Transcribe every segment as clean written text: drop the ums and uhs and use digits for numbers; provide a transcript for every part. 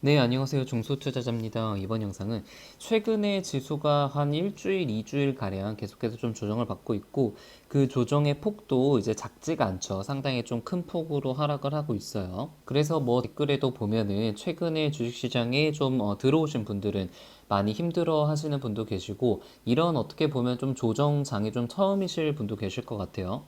네, 안녕하세요. 중소투자자입니다. 이번 영상은 최근에 지수가 한 일주일, 이주일 가량 계속해서 좀 조정을 받고 있고, 그 조정의 폭도 이제 작지가 않죠. 상당히 좀 큰 폭으로 하락을 하고 있어요. 그래서 뭐 댓글에도 보면은 최근에 주식시장에 좀 들어오신 분들은 많이 힘들어 하시는 분도 계시고, 이런 어떻게 보면 좀 조정장이 좀 처음이실 분도 계실 것 같아요.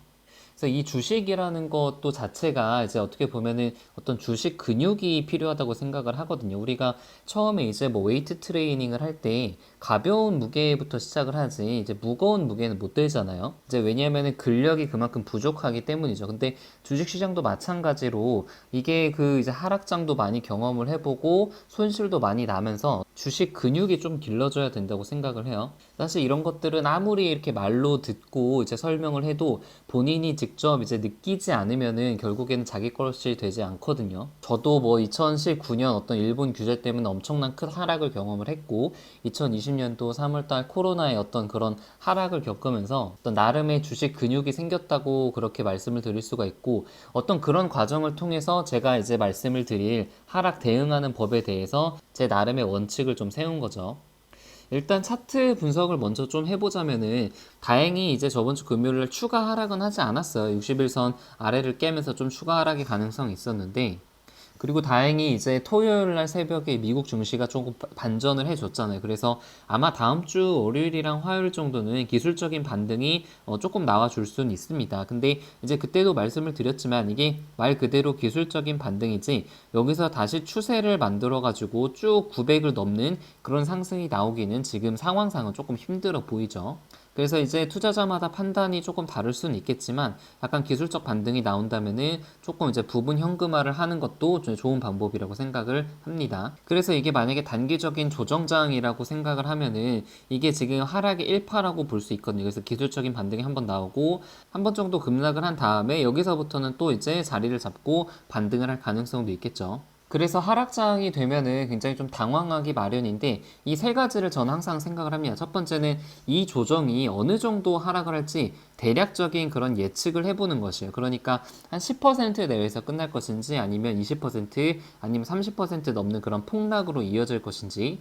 그래서 이 주식이라는 것도 자체가 이제 어떻게 보면은 어떤 주식 근육이 필요하다고 생각을 하거든요. 우리가 처음에 이제 뭐 웨이트 트레이닝을 할 때 가벼운 무게부터 시작을 하지 이제 무거운 무게는 못 들잖아요. 이제 왜냐하면은 근력이 그만큼 부족하기 때문이죠. 근데 주식 시장도 마찬가지로 이게 그 이제 하락장도 많이 경험을 해보고 손실도 많이 나면서 주식 근육이 좀 길러져야 된다고 생각을 해요. 사실 이런 것들은 아무리 이렇게 말로 듣고 이제 설명을 해도 본인이 직접 이제 느끼지 않으면은 결국에는 자기 것이 되지 않거든요. 저도 뭐 2019년 어떤 일본 규제 때문에 엄청난 큰 하락을 경험을 했고 2020년도 3월달 코로나의 어떤 그런 하락을 겪으면서 어떤 나름의 주식 근육이 생겼다고 그렇게 말씀을 드릴 수가 있고 어떤 그런 과정을 통해서 제가 이제 말씀을 드릴 하락 대응하는 법에 대해서 제 나름의 원칙을 좀 세운 거죠. 일단 차트 분석을 먼저 좀 해보자면은 다행히 이제 저번 주 금요일 추가 하락은 하지 않았어요. 60일선 아래를 깨면서 좀 추가 하락의 가능성이 있었는데 그리고 다행히 이제 토요일 날 새벽에 미국 증시가 조금 반전을 해줬잖아요. 그래서 아마 다음 주 월요일이랑 화요일 정도는 기술적인 반등이 조금 나와줄 수는 있습니다. 근데 이제 그때도 말씀을 드렸지만 이게 말 그대로 기술적인 반등이지 여기서 다시 추세를 만들어가지고 쭉 900을 넘는 그런 상승이 나오기는 지금 상황상은 조금 힘들어 보이죠. 그래서 이제 투자자마다 판단이 조금 다를 수는 있겠지만 약간 기술적 반등이 나온다면은 조금 이제 부분 현금화를 하는 것도 좋은 방법이라고 생각을 합니다. 그래서 이게 만약에 단기적인 조정장이라고 생각을 하면은 이게 지금 하락의 일파라고 볼 수 있거든요. 그래서 기술적인 반등이 한번 나오고 한 번 정도 급락을 한 다음에 여기서부터는 또 이제 자리를 잡고 반등을 할 가능성도 있겠죠. 그래서 하락장이 되면은 굉장히 좀 당황하기 마련인데 이 세 가지를 저는 항상 생각을 합니다. 첫 번째는 이 조정이 어느 정도 하락을 할지 대략적인 그런 예측을 해보는 것이에요. 그러니까 한 10% 내외에서 끝날 것인지 아니면 20% 아니면 30% 넘는 그런 폭락으로 이어질 것인지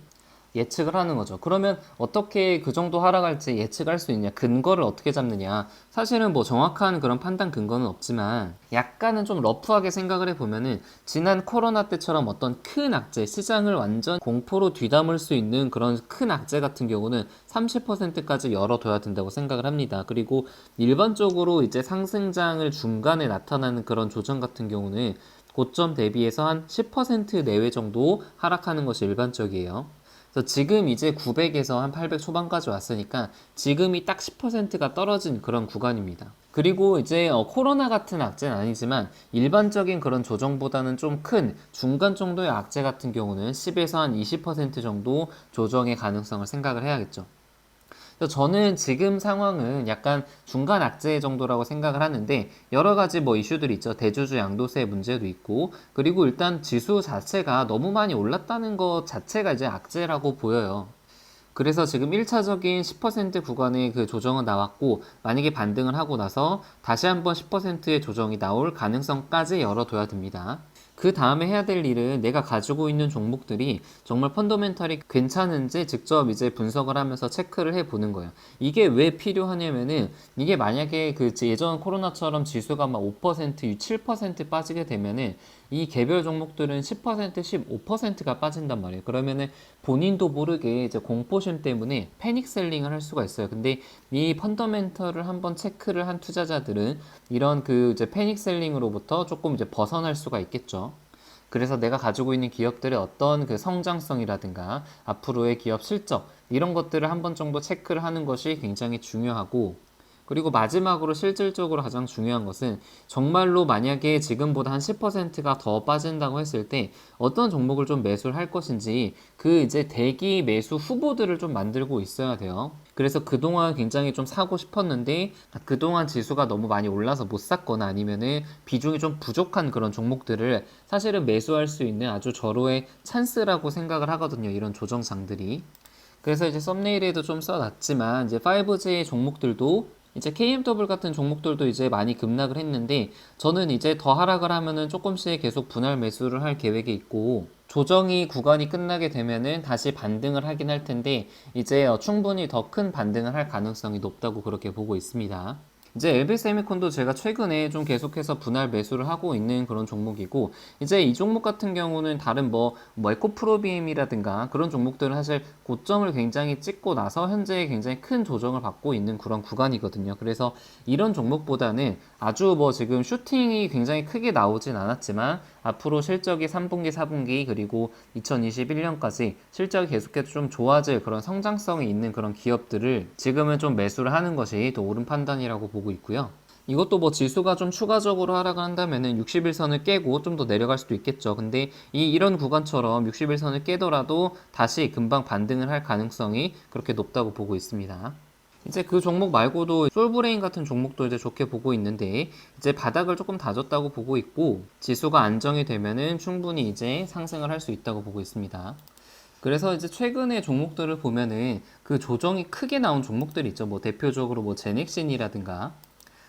예측을 하는 거죠. 그러면 어떻게 그 정도 하락할지 예측할 수 있냐? 근거를 어떻게 잡느냐? 사실은 뭐 정확한 그런 판단 근거는 없지만 약간은 좀 러프하게 생각을 해보면은 지난 코로나 때처럼 어떤 큰 악재, 시장을 완전 공포로 뒤담을 수 있는 그런 큰 악재 같은 경우는 30%까지 열어둬야 된다고 생각을 합니다. 그리고 일반적으로 이제 상승장을 중간에 나타나는 그런 조정 같은 경우는 고점 대비해서 한 10% 내외 정도 하락하는 것이 일반적이에요. 그래서 지금 이제 900에서 한 800 초반까지 왔으니까 지금이 딱 10%가 떨어진 그런 구간입니다. 그리고 이제 코로나 같은 악재는 아니지만 일반적인 그런 조정보다는 좀 큰 중간 정도의 악재 같은 경우는 10에서 한 20% 정도 조정의 가능성을 생각을 해야겠죠. 그래서 저는 지금 상황은 약간 중간 악재 정도라고 생각을 하는데 여러 가지 뭐 이슈들이 있죠. 대주주 양도세 문제도 있고 그리고 일단 지수 자체가 너무 많이 올랐다는 것 자체가 이제 악재라고 보여요. 그래서 지금 1차적인 10% 구간의 그 조정은 나왔고 만약에 반등을 하고 나서 다시 한번 10%의 조정이 나올 가능성까지 열어둬야 됩니다. 그 다음에 해야 될 일은 내가 가지고 있는 종목들이 정말 펀더멘탈이 괜찮은지 직접 이제 분석을 하면서 체크를 해 보는 거예요. 이게 왜 필요하냐면은 이게 만약에 그 예전 코로나처럼 지수가 막 5%, 7% 빠지게 되면은 이 개별 종목들은 10%, 15%가 빠진단 말이에요. 그러면은 본인도 모르게 이제 공포심 때문에 패닉 셀링을 할 수가 있어요. 근데 이 펀더멘털을 한번 체크를 한 투자자들은 이런 그 이제 패닉 셀링으로부터 조금 이제 벗어날 수가 있겠죠. 그래서 내가 가지고 있는 기업들의 어떤 그 성장성이라든가 앞으로의 기업 실적 이런 것들을 한 번 정도 체크를 하는 것이 굉장히 중요하고 그리고 마지막으로 실질적으로 가장 중요한 것은 정말로 만약에 지금보다 한 10%가 더 빠진다고 했을 때 어떤 종목을 좀 매수를 할 것인지 그 이제 대기 매수 후보들을 좀 만들고 있어야 돼요. 그래서 그동안 굉장히 좀 사고 싶었는데 그동안 지수가 너무 많이 올라서 못 샀거나 아니면은 비중이 좀 부족한 그런 종목들을 사실은 매수할 수 있는 아주 절호의 찬스라고 생각을 하거든요. 이런 조정장들이. 그래서 이제 썸네일에도 좀 써놨지만 이제 5G 종목들도 이제 KMW 같은 종목들도 이제 많이 급락을 했는데 저는 이제 더 하락을 하면은 조금씩 계속 분할 매수를 할 계획이 있고 조정이 구간이 끝나게 되면은 다시 반등을 하긴 할 텐데 이제 충분히 더 큰 반등을 할 가능성이 높다고 그렇게 보고 있습니다. 이제 LB세미콘도 제가 최근에 좀 계속해서 분할 매수를 하고 있는 그런 종목이고 이제 이 종목 같은 경우는 다른 뭐 에코프로비엠이라든가 그런 종목들은 사실 고점을 굉장히 찍고 나서 현재 굉장히 큰 조정을 받고 있는 그런 구간이거든요. 그래서 이런 종목보다는 아주 뭐 지금 슈팅이 굉장히 크게 나오진 않았지만 앞으로 실적이 3분기, 4분기 그리고 2021년까지 실적이 계속해서 좀 좋아질 그런 성장성이 있는 그런 기업들을 지금은 좀 매수를 하는 것이 더 옳은 판단이라고 보고 있고요. 이것도 뭐 지수가 좀 추가적으로 하락을 한다면은 60일선을 깨고 좀 더 내려갈 수도 있겠죠. 근데 이런 구간처럼 60일선을 깨더라도 다시 금방 반등을 할 가능성이 그렇게 높다고 보고 있습니다. 이제 그 종목 말고도 솔브레인 같은 종목도 이제 좋게 보고 있는데 이제 바닥을 조금 다졌다고 보고 있고 지수가 안정이 되면은 충분히 이제 상승을 할 수 있다고 보고 있습니다. 그래서 이제 최근에 종목들을 보면은 그 조정이 크게 나온 종목들이 있죠. 뭐 대표적으로 뭐 제넥신이라든가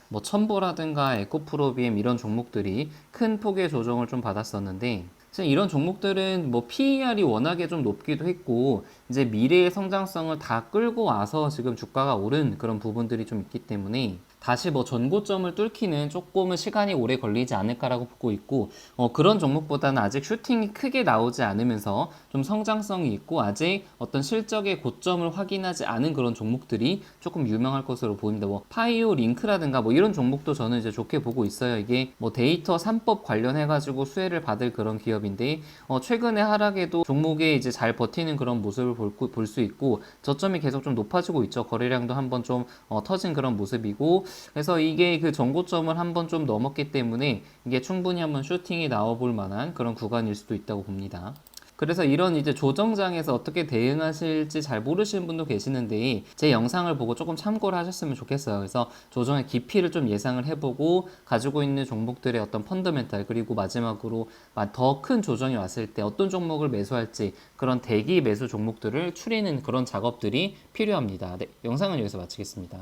뭐 첨보라든가 에코프로비엠 이런 종목들이 큰 폭의 조정을 좀 받았었는데 사실 이런 종목들은 뭐 PER이 워낙에 좀 높기도 했고 이제 미래의 성장성을 다 끌고 와서 지금 주가가 오른 그런 부분들이 좀 있기 때문에 다시 뭐 전고점을 뚫기는 조금은 시간이 오래 걸리지 않을까라고 보고 있고 그런 종목보다는 아직 슈팅이 크게 나오지 않으면서 좀 성장성이 있고 아직 어떤 실적의 고점을 확인하지 않은 그런 종목들이 조금 유명할 것으로 보입니다. 뭐 파이오 링크라든가 뭐 이런 종목도 저는 이제 좋게 보고 있어요. 이게 뭐 데이터 3법 관련해 가지고 수혜를 받을 그런 기업인데 최근에 하락에도 종목에 이제 잘 버티는 그런 모습을 볼 수 있고 저점이 계속 좀 높아지고 있죠. 거래량도 한번 좀 터진 그런 모습이고 그래서 이게 그 전고점을 한번 좀 넘었기 때문에 이게 충분히 한번 슈팅이 나와볼 만한 그런 구간일 수도 있다고 봅니다. 그래서 이런 이제 조정장에서 어떻게 대응하실지 잘 모르시는 분도 계시는데 제 영상을 보고 조금 참고를 하셨으면 좋겠어요. 그래서 조정의 깊이를 좀 예상을 해보고 가지고 있는 종목들의 어떤 펀더멘탈 그리고 마지막으로 더 큰 조정이 왔을 때 어떤 종목을 매수할지 그런 대기 매수 종목들을 추리는 그런 작업들이 필요합니다. 네, 영상은 여기서 마치겠습니다.